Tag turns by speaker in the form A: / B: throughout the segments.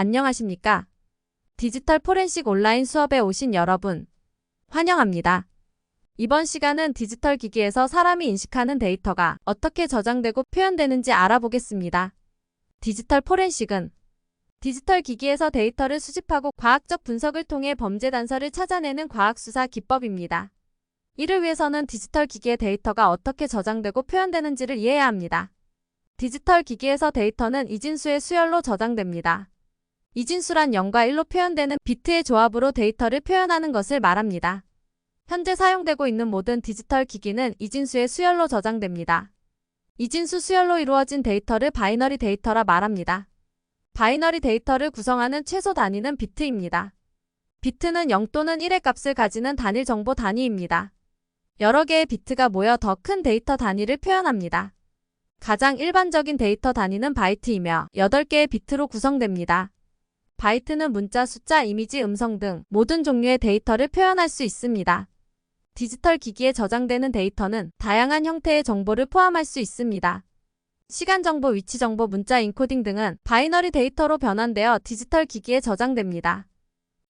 A: 안녕하십니까? 디지털 포렌식 온라인 수업에 오신 여러분, 환영합니다. 이번 시간은 디지털 기기에서 사람이 인식하는 데이터가 어떻게 저장되고 표현되는지 알아보겠습니다. 디지털 포렌식은 디지털 기기에서 데이터를 수집하고 과학적 분석을 통해 범죄 단서를 찾아내는 과학수사 기법입니다. 이를 위해서는 디지털 기기의 데이터가 어떻게 저장되고 표현되는지를 이해해야 합니다. 디지털 기기에서 데이터는 이진수의 수열로 저장됩니다. 이진수란 0과 1로 표현되는 비트의 조합으로 데이터를 표현하는 것을 말합니다. 현재 사용되고 있는 모든 디지털 기기는 이진수의 수열로 저장됩니다. 이진수 수열로 이루어진 데이터를 바이너리 데이터라 말합니다. 바이너리 데이터를 구성하는 최소 단위는 비트입니다. 비트는 0 또는 1의 값을 가지는 단일 정보 단위입니다. 여러 개의 비트가 모여 더 큰 데이터 단위를 표현합니다. 가장 일반적인 데이터 단위는 바이트이며 8개의 비트로 구성됩니다. 바이트는 문자, 숫자, 이미지, 음성 등 모든 종류의 데이터를 표현할 수 있습니다. 디지털 기기에 저장되는 데이터는 다양한 형태의 정보를 포함할 수 있습니다. 시간 정보, 위치 정보, 문자 인코딩 등은 바이너리 데이터로 변환되어 디지털 기기에 저장됩니다.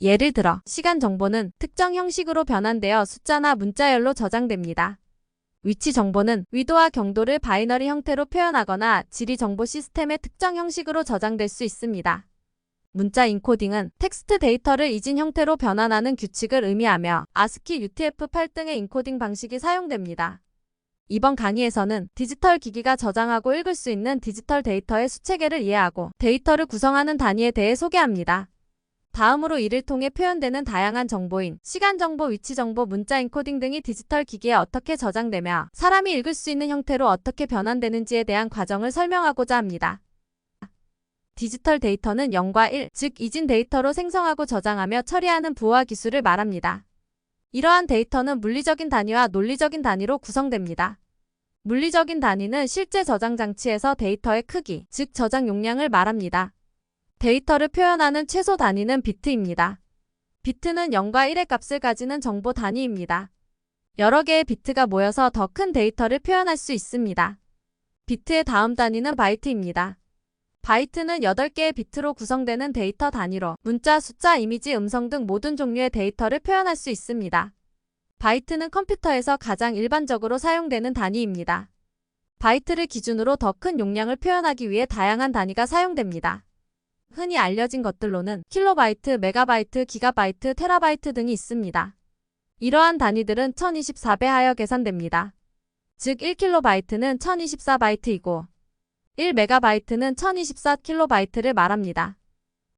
A: 예를 들어 시간 정보는 특정 형식으로 변환되어 숫자나 문자열로 저장됩니다. 위치 정보는 위도와 경도를 바이너리 형태로 표현하거나 지리 정보 시스템의 특정 형식으로 저장될 수 있습니다. 문자 인코딩은 텍스트 데이터를 이진 형태로 변환하는 규칙을 의미하며 ASCII, UTF-8 등의 인코딩 방식이 사용됩니다. 이번 강의에서는 디지털 기기가 저장하고 읽을 수 있는 디지털 데이터의 수체계를 이해하고 데이터를 구성하는 단위에 대해 소개합니다. 다음으로 이를 통해 표현되는 다양한 정보인 시간 정보, 위치 정보, 문자 인코딩 등이 디지털 기기에 어떻게 저장되며 사람이 읽을 수 있는 형태로 어떻게 변환되는지에 대한 과정을 설명하고자 합니다. 디지털 데이터는 0과 1, 즉 이진 데이터로 생성하고 저장하며 처리하는 부호화 기술을 말합니다. 이러한 데이터는 물리적인 단위와 논리적인 단위로 구성됩니다. 물리적인 단위는 실제 저장 장치에서 데이터의 크기, 즉 저장 용량을 말합니다. 데이터를 표현하는 최소 단위는 비트입니다. 비트는 0과 1의 값을 가지는 정보 단위입니다. 여러 개의 비트가 모여서 더 큰 데이터를 표현할 수 있습니다. 비트의 다음 단위는 바이트입니다. 바이트는 8개의 비트로 구성되는 데이터 단위로 문자, 숫자, 이미지, 음성 등 모든 종류의 데이터를 표현할 수 있습니다. 바이트는 컴퓨터에서 가장 일반적으로 사용되는 단위입니다. 바이트를 기준으로 더 큰 용량을 표현하기 위해 다양한 단위가 사용됩니다. 흔히 알려진 것들로는 킬로바이트, 메가바이트, 기가바이트, 테라바이트 등이 있습니다. 이러한 단위들은 1024배 하여 계산됩니다. 즉 1킬로바이트는 1024바이트이고 1메가바이트는 1024킬로바이트를 말합니다.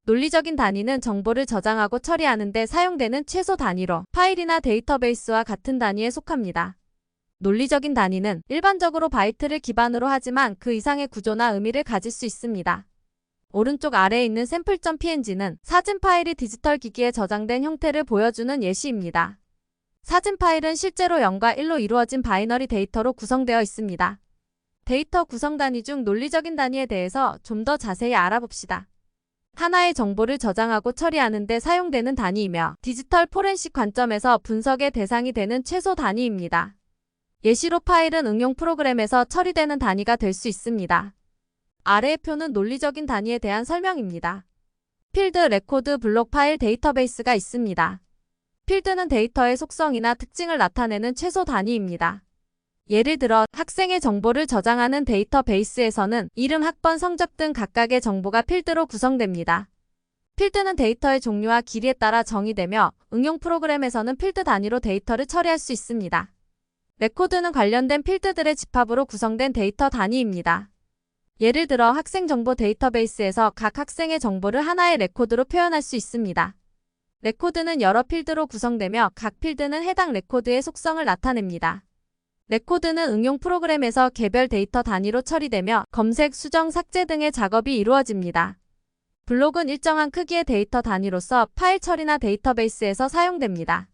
A: 논리적인 단위는 정보를 저장하고 처리하는 데 사용되는 최소 단위로 파일이나 데이터베이스와 같은 단위에 속합니다. 논리적인 단위는 일반적으로 바이트를 기반으로 하지만 그 이상의 구조나 의미를 가질 수 있습니다. 오른쪽 아래에 있는 샘플.png는 사진 파일이 디지털 기기에 저장된 형태를 보여주는 예시입니다. 사진 파일은 실제로 0과 1로 이루어진 바이너리 데이터로 구성되어 있습니다. 데이터 구성 단위 중 논리적인 단위에 대해서 좀 더 자세히 알아봅시다. 하나의 정보를 저장하고 처리하는 데 사용되는 단위이며 디지털 포렌식 관점에서 분석의 대상이 되는 최소 단위입니다. 예시로 파일은 응용 프로그램에서 처리되는 단위가 될 수 있습니다. 아래의 표는 논리적인 단위에 대한 설명입니다. 필드, 레코드, 블록 파일, 데이터베이스가 있습니다. 필드는 데이터의 속성이나 특징을 나타내는 최소 단위입니다. 예를 들어 학생의 정보를 저장하는 데이터베이스에서는 이름, 학번, 성적 등 각각의 정보가 필드로 구성됩니다. 필드는 데이터의 종류와 길이에 따라 정의되며 응용 프로그램에서는 필드 단위로 데이터를 처리할 수 있습니다. 레코드는 관련된 필드들의 집합으로 구성된 데이터 단위입니다. 예를 들어 학생 정보 데이터베이스에서 각 학생의 정보를 하나의 레코드로 표현할 수 있습니다. 레코드는 여러 필드로 구성되며 각 필드는 해당 레코드의 속성을 나타냅니다. 레코드는 응용 프로그램에서 개별 데이터 단위로 처리되며 검색, 수정, 삭제 등의 작업이 이루어집니다. 블록은 일정한 크기의 데이터 단위로서 파일 처리나 데이터베이스에서 사용됩니다.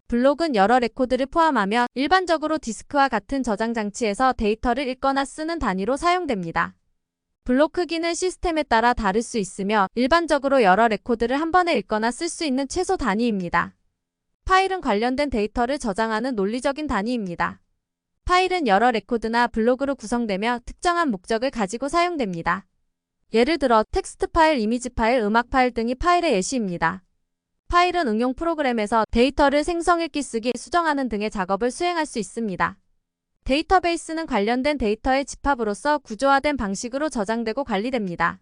A: 블록은 여러 레코드를 포함하며 일반적으로 디스크와 같은 저장 장치에서 데이터를 읽거나 쓰는 단위로 사용됩니다. 블록 크기는 시스템에 따라 다를 수 있으며 일반적으로 여러 레코드를 한 번에 읽거나 쓸 수 있는 최소 단위입니다. 파일은 관련된 데이터를 저장하는 논리적인 단위입니다. 파일은 여러 레코드나 블록으로 구성되며 특정한 목적을 가지고 사용됩니다. 예를 들어 텍스트 파일, 이미지 파일, 음악 파일 등이 파일의 예시입니다. 파일은 응용 프로그램에서 데이터를 생성, 읽기, 쓰기, 수정하는 등의 작업을 수행할 수 있습니다. 데이터베이스는 관련된 데이터의 집합으로서 구조화된 방식으로 저장되고 관리됩니다.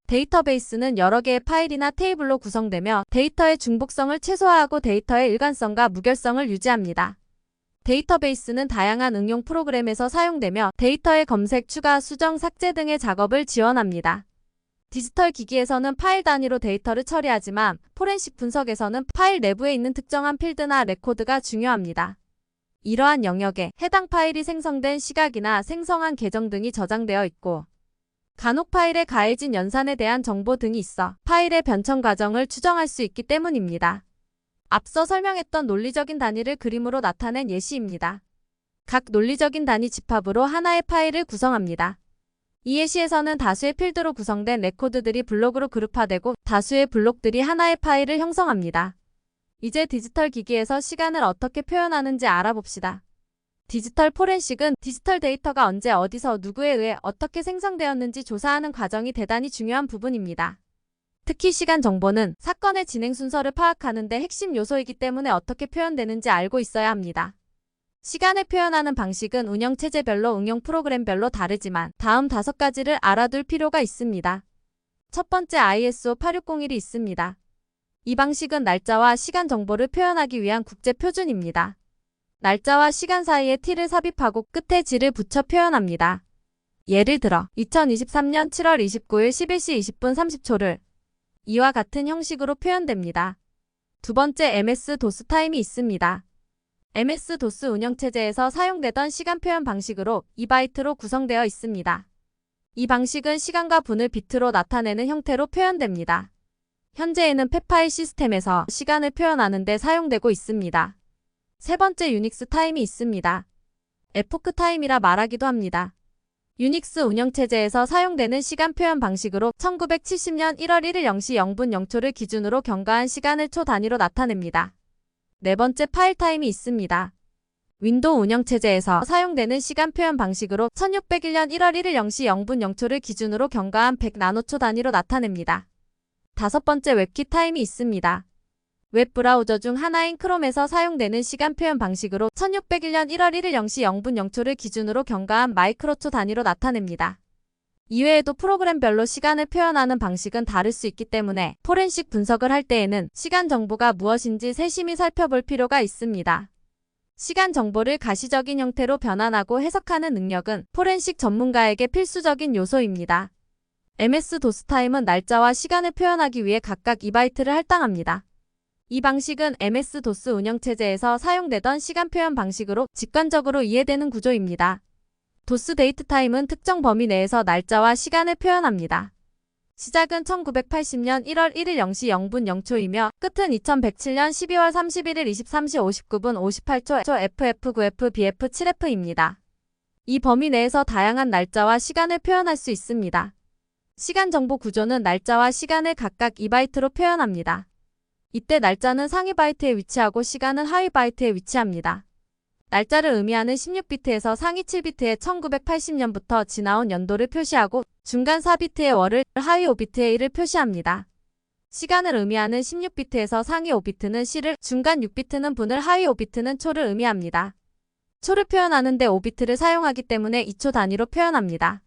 A: 데이터베이스는 여러 개의 파일이나 테이블로 구성되며 데이터의 중복성을 최소화하고 데이터의 일관성과 무결성을 유지합니다. 데이터베이스는 다양한 응용 프로그램에서 사용되며 데이터의 검색, 추가, 수정, 삭제 등의 작업을 지원합니다. 디지털 기기에서는 파일 단위로 데이터를 처리하지만 포렌식 분석에서는 파일 내부에 있는 특정한 필드나 레코드가 중요합니다. 이러한 영역에 해당 파일이 생성된 시각이나 생성한 계정 등이 저장되어 있고 간혹 파일에 가해진 연산에 대한 정보 등이 있어 파일의 변천 과정을 추정할 수 있기 때문입니다. 앞서 설명했던 논리적인 단위를 그림으로 나타낸 예시입니다. 각 논리적인 단위 집합으로 하나의 파일을 구성합니다. 이 예시에서는 다수의 필드로 구성된 레코드들이 블록으로 그룹화되고 다수의 블록들이 하나의 파일을 형성합니다. 이제 디지털 기기에서 시간을 어떻게 표현하는지 알아봅시다. 디지털 포렌식은 디지털 데이터가 언제, 어디서, 누구에 의해 어떻게 생성되었는지 조사하는 과정이 대단히 중요한 부분입니다. 특히 시간 정보는 사건의 진행 순서를 파악하는 데 핵심 요소이기 때문에 어떻게 표현되는지 알고 있어야 합니다. 시간을 표현하는 방식은 운영체제별로, 응용 프로그램별로 다르지만 다음 5가지를 알아둘 필요가 있습니다. 첫 번째, ISO 8601이 있습니다. 이 방식은 날짜와 시간 정보를 표현하기 위한 국제 표준입니다. 날짜와 시간 사이에 t를 삽입하고 끝에 g를 붙여 표현합니다. 예를 들어 2023년 7월 29일 11시 20분 30초를 이와 같은 형식으로 표현됩니다. 두 번째, MS-DOS 타임이 있습니다. MS-DOS 운영체제에서 사용되던 시간 표현 방식으로 2바이트로 구성되어 있습니다. 이 방식은 시간과 분을 비트로 나타내는 형태로 표현됩니다. 현재에는 펫파일 시스템에서 시간을 표현하는 데 사용되고 있습니다. 세 번째, 유닉스 타임이 있습니다. 에포크 타임이라 말하기도 합니다. 유닉스 운영체제에서 사용되는 시간 표현 방식으로 1970년 1월 1일 0시 0분 0초를 기준으로 경과한 시간을 초 단위로 나타냅니다. 네 번째, 파일 타임이 있습니다. 윈도우 운영체제에서 사용되는 시간 표현 방식으로 1601년 1월 1일 0시 0분 0초를 기준으로 경과한 100나노초 단위로 나타냅니다. 다섯 번째, 웹키 타임이 있습니다. 웹 브라우저 중 하나인 크롬에서 사용되는 시간 표현 방식으로 1601년 1월 1일 0시 0분 0초를 기준으로 경과한 마이크로초 단위로 나타냅니다. 이외에도 프로그램별로 시간을 표현하는 방식은 다를 수 있기 때문에 포렌식 분석을 할 때에는 시간 정보가 무엇인지 세심히 살펴볼 필요가 있습니다. 시간 정보를 가시적인 형태로 변환하고 해석하는 능력은 포렌식 전문가에게 필수적인 요소입니다. MS-DOS 타임은 날짜와 시간을 표현하기 위해 각각 2바이트를 할당합니다. 이 방식은 MS-DOS 운영체제에서 사용되던 시간 표현 방식으로 직관적으로 이해되는 구조입니다. 도스 데이트 타임은 특정 범위 내에서 날짜와 시간을 표현합니다. 시작은 1980년 1월 1일 0시 0분 0초이며 끝은 2107년 12월 31일 23시 59분 58초 FF9FBF7F입니다. 이 범위 내에서 다양한 날짜와 시간을 표현할 수 있습니다. 시간 정보 구조는 날짜와 시간을 각각 2바이트로 표현합니다. 이때 날짜는 상위 바이트에 위치하고 시간은 하위 바이트에 위치합니다. 날짜를 의미하는 16비트에서 상위 7비트에 1980년부터 지나온 연도를 표시하고 중간 4비트의 월을, 하위 5비트의 일을 표시합니다. 시간을 의미하는 16비트에서 상위 5비트는 시를, 중간 6비트는 분을, 하위 5비트는 초를 의미합니다. 초를 표현하는 데 5비트를 사용하기 때문에 2초 단위로 표현합니다.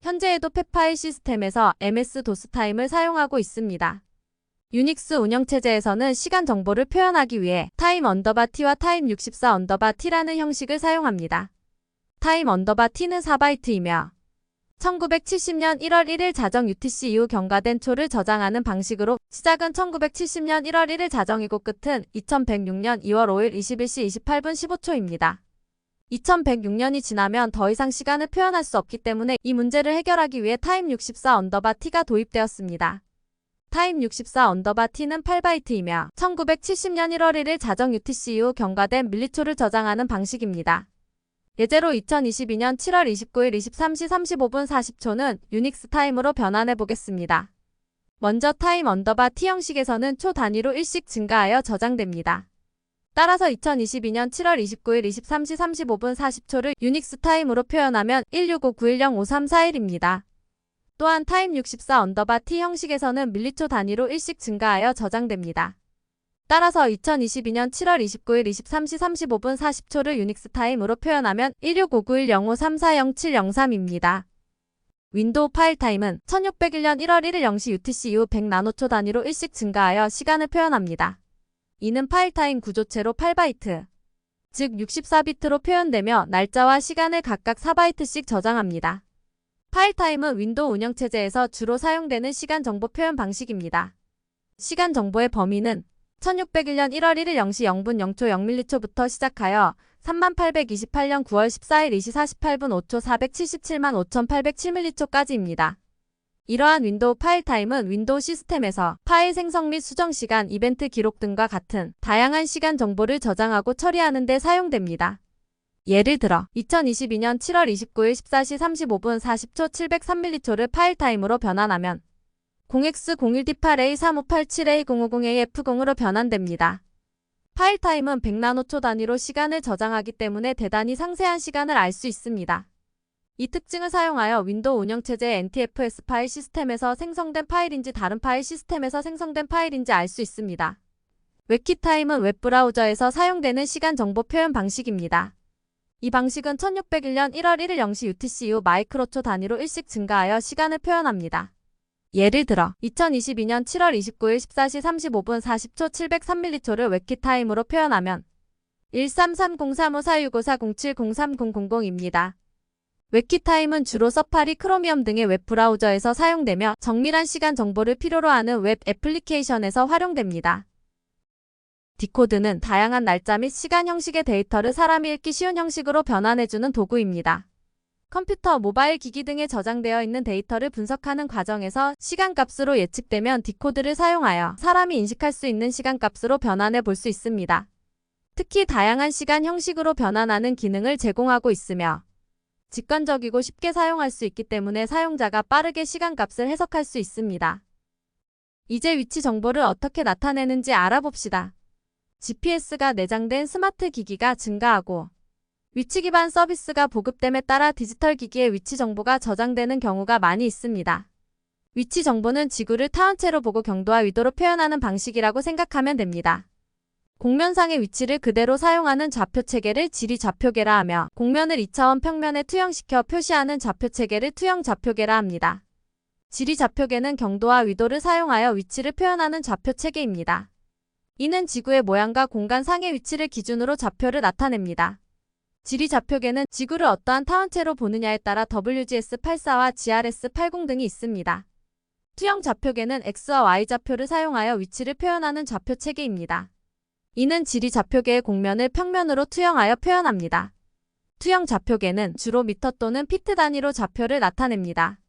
A: 현재에도 펫파일 시스템에서 MS-DOS 타임을 사용하고 있습니다. 유닉스 운영체제에서는 시간 정보를 표현하기 위해 time_t와 time64_t라는 형식을 사용합니다. time_t는 4바이트이며 1970년 1월 1일 자정 UTC 이후 경과된 초를 저장하는 방식으로 시작은 1970년 1월 1일 자정이고 끝은 2106년 2월 5일 21시 28분 15초입니다. 2106년이 지나면 더 이상 시간을 표현할 수 없기 때문에 이 문제를 해결하기 위해 time64_t가 도입되었습니다. time64_t는 8바이트이며 1970년 1월 1일 자정 UTC 이후 경과된 밀리초를 저장하는 방식입니다. 예제로 2022년 7월 29일 23시 35분 40초는 유닉스 타임으로 변환해 보겠습니다. 먼저 time_t 형식에서는 초 단위로 1씩 증가하여 저장됩니다. 따라서 2022년 7월 29일 23시 35분 40초를 유닉스 타임으로 표현하면 165910534일입니다. 또한 타임 64_t 형식에서는 밀리초 단위로 일씩 증가하여 저장됩니다. 따라서 2022년 7월 29일 23시 35분 40초를 유닉스 타임으로 표현하면 16591053400703입니다. 윈도우 파일 타임은 1601년 1월 1일 0시 UTC 이후 100나노초 단위로 일씩 증가하여 시간을 표현합니다. 이는 파일 타임 구조체로 8바이트, 즉 64비트로 표현되며 날짜와 시간을 각각 4바이트씩 저장합니다. 파일 타임은 윈도우 운영체제에서 주로 사용되는 시간 정보 표현 방식입니다. 시간 정보의 범위는 1601년 1월 1일 0시 0분 0초 0밀리초부터 시작하여 3828년 9월 14일 2시 48분 5초 477만 5807밀리초까지입니다. 이러한 윈도우 파일 타임은 윈도우 시스템에서 파일 생성 및 수정 시간, 이벤트 기록 등과 같은 다양한 시간 정보를 저장하고 처리하는 데 사용됩니다. 예를 들어 2022년 7월 29일 14시 35분 40초 703밀리초를 파일 타임으로 변환하면 0x01D8A3587A050AF0으로 변환됩니다. 파일 타임은 100나노초 단위로 시간을 저장하기 때문에 대단히 상세한 시간을 알 수 있습니다. 이 특징을 사용하여 윈도우 운영체제의 NTFS 파일 시스템에서 생성된 파일인지 다른 파일 시스템에서 생성된 파일인지 알 수 있습니다. 웹키타임은 웹브라우저에서 사용되는 시간 정보 표현 방식입니다. 이 방식은 1601년 1월 1일 0시 UTC 이후 마이크로초 단위로 일씩 증가하여 시간을 표현합니다. 예를 들어 2022년 7월 29일 14시 35분 40초 703밀리초를 웹키타임으로 표현하면 1330354654070300입니다. 웹키타임은 주로 서파리, 크로미엄 등의 웹브라우저에서 사용되며 정밀한 시간 정보를 필요로 하는 웹 애플리케이션에서 활용됩니다. 디코드는 다양한 날짜 및 시간 형식의 데이터를 사람이 읽기 쉬운 형식으로 변환해주는 도구입니다. 컴퓨터, 모바일 기기 등에 저장되어 있는 데이터를 분석하는 과정에서 시간값으로 예측되면 디코드를 사용하여 사람이 인식할 수 있는 시간값으로 변환해 볼 수 있습니다. 특히 다양한 시간 형식으로 변환하는 기능을 제공하고 있으며 직관적이고 쉽게 사용할 수 있기 때문에 사용자가 빠르게 시간값을 해석할 수 있습니다. 이제 위치 정보를 어떻게 나타내는지 알아봅시다. GPS가 내장된 스마트 기기가 증가하고 위치 기반 서비스가 보급됨에 따라 디지털 기기의 위치 정보가 저장되는 경우가 많이 있습니다. 위치 정보는 지구를 타원체로 보고 경도와 위도로 표현하는 방식이라고 생각하면 됩니다. 공면상의 위치를 그대로 사용하는 좌표체계를 지리좌표계라 하며 공면을 2차원 평면에 투영시켜 표시하는 좌표체계를 투영좌표계라 합니다. 지리좌표계는 경도와 위도를 사용하여 위치를 표현하는 좌표체계입니다. 이는 지구의 모양과 공간상의 위치를 기준으로 좌표를 나타냅니다. 지리좌표계는 지구를 어떠한 타원체로 보느냐에 따라 WGS84와 GRS80 등이 있습니다. 투영좌표계는 X와 Y좌표를 사용하여 위치를 표현하는 좌표체계입니다. 이는 지리좌표계의 공면을 평면으로 투영하여 표현합니다. 투영좌표계는 주로 미터 또는 피트 단위로 좌표를 나타냅니다.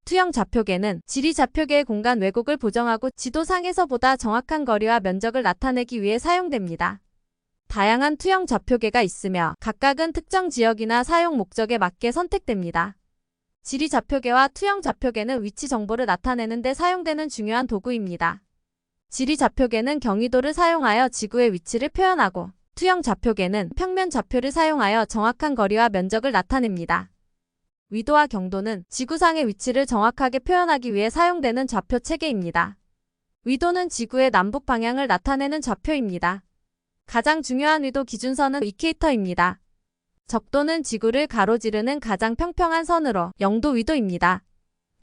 A: 투영좌표계는 지리좌표계의 공간 왜곡을 보정하고 지도상에서보다 정확한 거리와 면적을 나타내기 위해 사용됩니다. 다양한 투영좌표계가 있으며 각각은 특정 지역이나 사용 목적에 맞게 선택됩니다. 지리좌표계와 투영좌표계는 위치 정보를 나타내는 데 사용되는 중요한 도구입니다. 지리좌표계는 경위도를 사용하여 지구의 위치를 표현하고 투영좌표계는 평면 좌표를 사용하여 정확한 거리와 면적을 나타냅니다. 위도와 경도는 지구상의 위치를 정확하게 표현하기 위해 사용되는 좌표 체계입니다. 위도는 지구의 남북 방향을 나타내는 좌표입니다. 가장 중요한 위도 기준선은 이퀘이터입니다. 적도는 지구를 가로지르는 가장 평평한 선으로 0도 위도입니다.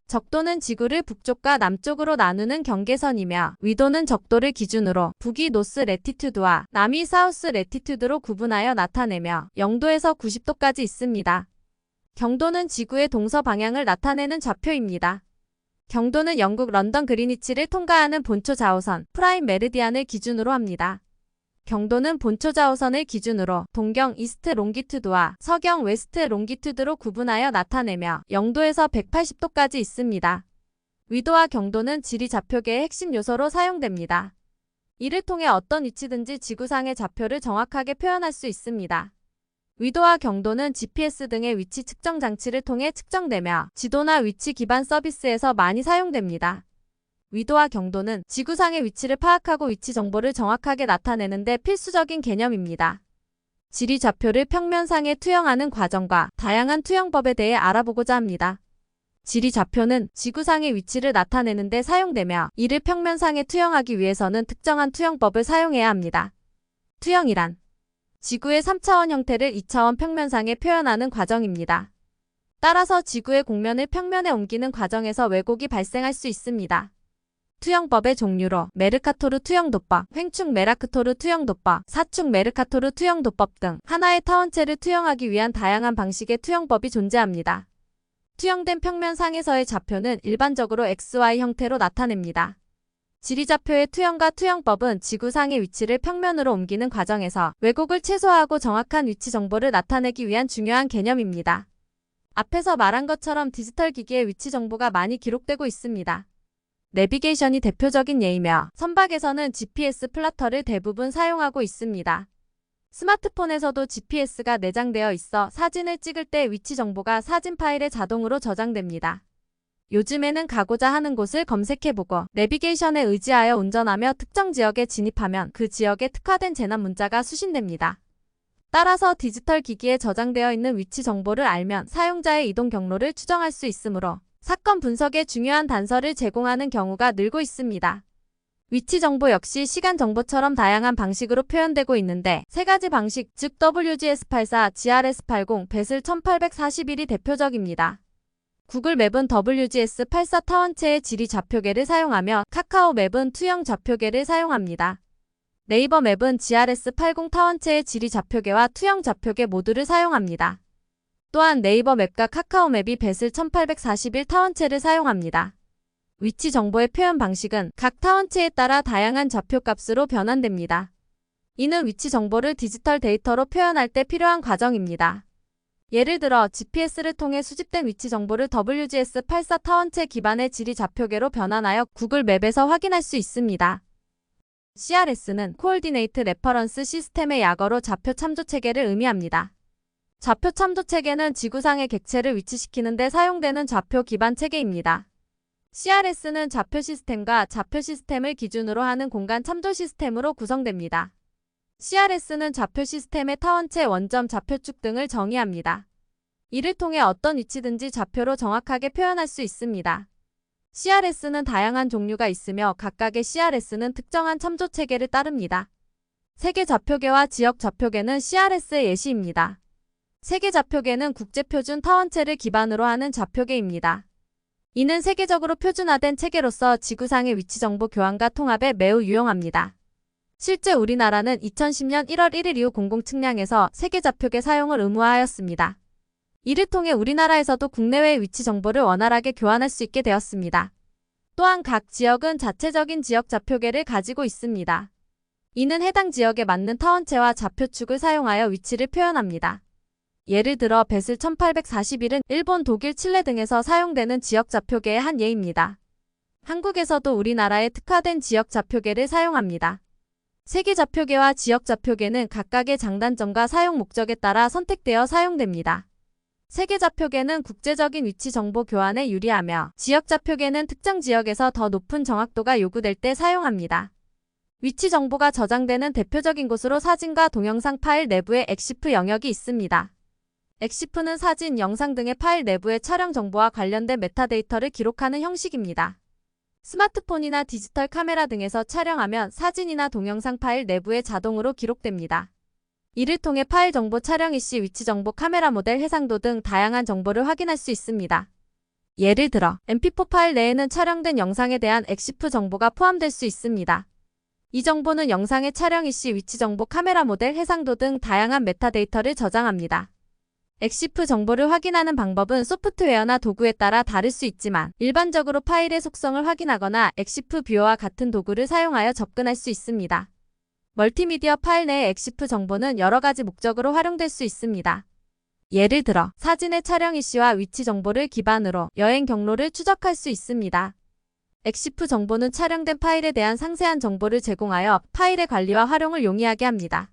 A: 적도는 지구를 북쪽과 남쪽으로 나누는 경계선이며 위도는 적도를 기준으로 북이 노스 레티튜드와 남이 사우스 레티튜드로 구분하여 나타내며 0도에서 90도까지 있습니다. 경도는 지구의 동서 방향을 나타내는 좌표입니다. 경도는 영국 런던 그리니치를 통과하는 본초 좌우선 프라임 메리디안을 기준으로 합니다. 경도는 본초 좌우선을 기준으로 동경 이스트 롱기튜드와 서경 웨스트 롱기튜드로 구분하여 나타내며 0도에서 180도까지 있습니다. 위도와 경도는 지리좌표계의 핵심 요소로 사용됩니다. 이를 통해 어떤 위치든지 지구상의 좌표를 정확하게 표현할 수 있습니다. 위도와 경도는 GPS 등의 위치 측정 장치를 통해 측정되며 지도나 위치 기반 서비스에서 많이 사용됩니다. 위도와 경도는 지구상의 위치를 파악하고 위치 정보를 정확하게 나타내는 데 필수적인 개념입니다. 지리좌표를 평면상에 투영하는 과정과 다양한 투영법에 대해 알아보고자 합니다. 지리좌표는 지구상의 위치를 나타내는 데 사용되며 이를 평면상에 투영하기 위해서는 특정한 투영법을 사용해야 합니다. 투영이란 지구의 3차원 형태를 2차원 평면상에 표현하는 과정입니다. 따라서 지구의 곡면을 평면에 옮기는 과정에서 왜곡이 발생할 수 있습니다. 투영법의 종류로 메르카토르 투영도법, 횡축 메라크토르 투영도법, 사축 메르카토르 투영도법 등 하나의 타원체를 투영하기 위한 다양한 방식의 투영법이 존재합니다. 투영된 평면상에서의 좌표는 일반적으로 XY 형태로 나타냅니다. 지리좌표의 투영과 투영법은 지구상의 위치를 평면으로 옮기는 과정에서 왜곡을 최소화하고 정확한 위치 정보를 나타내기 위한 중요한 개념입니다. 앞에서 말한 것처럼 디지털 기기의 위치 정보가 많이 기록되고 있습니다. 내비게이션이 대표적인 예이며 선박에서는 GPS 플라터를 대부분 사용하고 있습니다. 스마트폰에서도 GPS가 내장되어 있어 사진을 찍을 때 위치 정보가 사진 파일에 자동으로 저장됩니다. 요즘에는 가고자 하는 곳을 검색해보고 내비게이션에 의지하여 운전하며 특정 지역에 진입하면 그 지역에 특화된 재난 문자가 수신됩니다. 따라서 디지털 기기에 저장되어 있는 위치 정보를 알면 사용자의 이동 경로를 추정할 수 있으므로 사건 분석에 중요한 단서를 제공하는 경우가 늘고 있습니다. 위치 정보 역시 시간 정보처럼 다양한 방식으로 표현되고 있는데 세 가지 방식, 즉 WGS84, GRS80, 배슬 1841이 대표적입니다. 구글 맵은 WGS84 타원체의 지리 좌표계를 사용하며 카카오 맵은 투영 좌표계를 사용합니다. 네이버 맵은 GRS80 타원체의 지리 좌표계와 투영 좌표계 모두를 사용합니다. 또한 네이버 맵과 카카오 맵이 배슬 1841 타원체를 사용합니다. 위치 정보의 표현 방식은 각 타원체에 따라 다양한 좌표값으로 변환됩니다. 이는 위치 정보를 디지털 데이터로 표현할 때 필요한 과정입니다. 예를 들어 GPS를 통해 수집된 위치 정보를 WGS84 타원체 기반의 지리 좌표계로 변환하여 구글 맵에서 확인할 수 있습니다. CRS는 코or디네이트 레퍼런스 시스템의 약어로 좌표 참조 체계를 의미합니다. 좌표 참조 체계는 지구상의 객체를 위치시키는 데 사용되는 좌표 기반 체계입니다. CRS는 좌표 시스템과 좌표 시스템을 기준으로 하는 공간 참조 시스템으로 구성됩니다. CRS는 좌표 시스템의 타원체, 원점, 좌표축 등을 정의합니다. 이를 통해 어떤 위치든지 좌표로 정확하게 표현할 수 있습니다. CRS는 다양한 종류가 있으며 각각의 CRS는 특정한 참조 체계를 따릅니다. 세계 좌표계와 지역 좌표계는 CRS의 예시입니다. 세계 좌표계는 국제표준 타원체를 기반으로 하는 좌표계입니다. 이는 세계적으로 표준화된 체계로서 지구상의 위치 정보 교환과 통합에 매우 유용합니다. 실제 우리나라는 2010년 1월 1일 이후 공공측량에서 세계 좌표계 사용을 의무화하였습니다. 이를 통해 우리나라에서도 국내외의 위치 정보를 원활하게 교환할 수 있게 되었습니다. 또한 각 지역은 자체적인 지역 좌표계를 가지고 있습니다. 이는 해당 지역에 맞는 타원체와 좌표축을 사용하여 위치를 표현합니다. 예를 들어 배슬 1841은 일본, 독일, 칠레 등에서 사용되는 지역 좌표계의 한 예입니다. 한국에서도 우리나라의 특화된 지역 좌표계를 사용합니다. 세계 좌표계와 지역 좌표계는 각각의 장단점과 사용 목적에 따라 선택되어 사용됩니다. 세계 좌표계는 국제적인 위치 정보 교환에 유리하며 지역 좌표계는 특정 지역에서 더 높은 정확도가 요구될 때 사용합니다. 위치 정보가 저장되는 대표적인 곳으로 사진과 동영상 파일 내부에 엑시프 영역이 있습니다. 엑시프는 사진, 영상 등의 파일 내부의 촬영 정보와 관련된 메타데이터를 기록하는 형식입니다. 스마트폰이나 디지털 카메라 등에서 촬영하면 사진이나 동영상 파일 내부에 자동으로 기록됩니다. 이를 통해 파일 정보 촬영 일시 위치 정보, 카메라 모델, 해상도 등 다양한 정보를 확인할 수 있습니다. 예를 들어 mp4 파일 내에는 촬영된 영상에 대한 엑시프 정보가 포함될 수 있습니다. 이 정보는 영상의 촬영 일시 위치 정보, 카메라 모델, 해상도 등 다양한 메타데이터를 저장합니다. 엑시프 정보를 확인하는 방법은 소프트웨어나 도구에 따라 다를 수 있지만 일반적으로 파일의 속성을 확인하거나 엑시프 뷰어와 같은 도구를 사용하여 접근할 수 있습니다. 멀티미디어 파일 내의 엑시프 정보는 여러 가지 목적으로 활용될 수 있습니다. 예를 들어 사진의 촬영 일시와 위치 정보를 기반으로 여행 경로를 추적할 수 있습니다. 엑시프 정보는 촬영된 파일에 대한 상세한 정보를 제공하여 파일의 관리와 활용을 용이하게 합니다.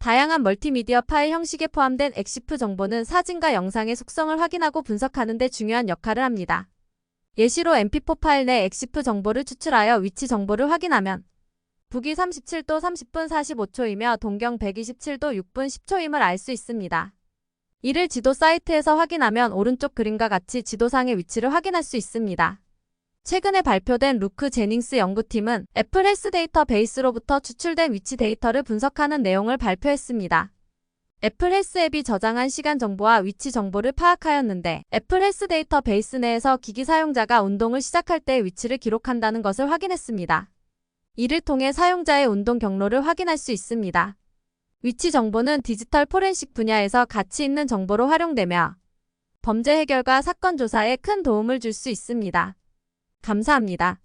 A: 다양한 멀티미디어 파일 형식에 포함된 엑시프 정보는 사진과 영상의 속성을 확인하고 분석하는 데 중요한 역할을 합니다. 예시로 mp4 파일 내 엑시프 정보를 추출하여 위치 정보를 확인하면 북위 37도 30분 45초이며 동경 127도 6분 10초임을 알 수 있습니다. 이를 지도 사이트에서 확인하면 오른쪽 그림과 같이 지도상의 위치를 확인할 수 있습니다. 최근에 발표된 루크 제닝스 연구팀은 애플 헬스 데이터베이스로부터 추출된 위치 데이터를 분석하는 내용을 발표했습니다. 애플 헬스 앱이 저장한 시간 정보와 위치 정보를 파악하였는데 애플 헬스 데이터베이스 내에서 기기 사용자가 운동을 시작할 때의 위치를 기록한다는 것을 확인했습니다. 이를 통해 사용자의 운동 경로를 확인할 수 있습니다. 위치 정보는 디지털 포렌식 분야에서 가치 있는 정보로 활용되며 범죄 해결과 사건 조사에 큰 도움을 줄 수 있습니다. 감사합니다.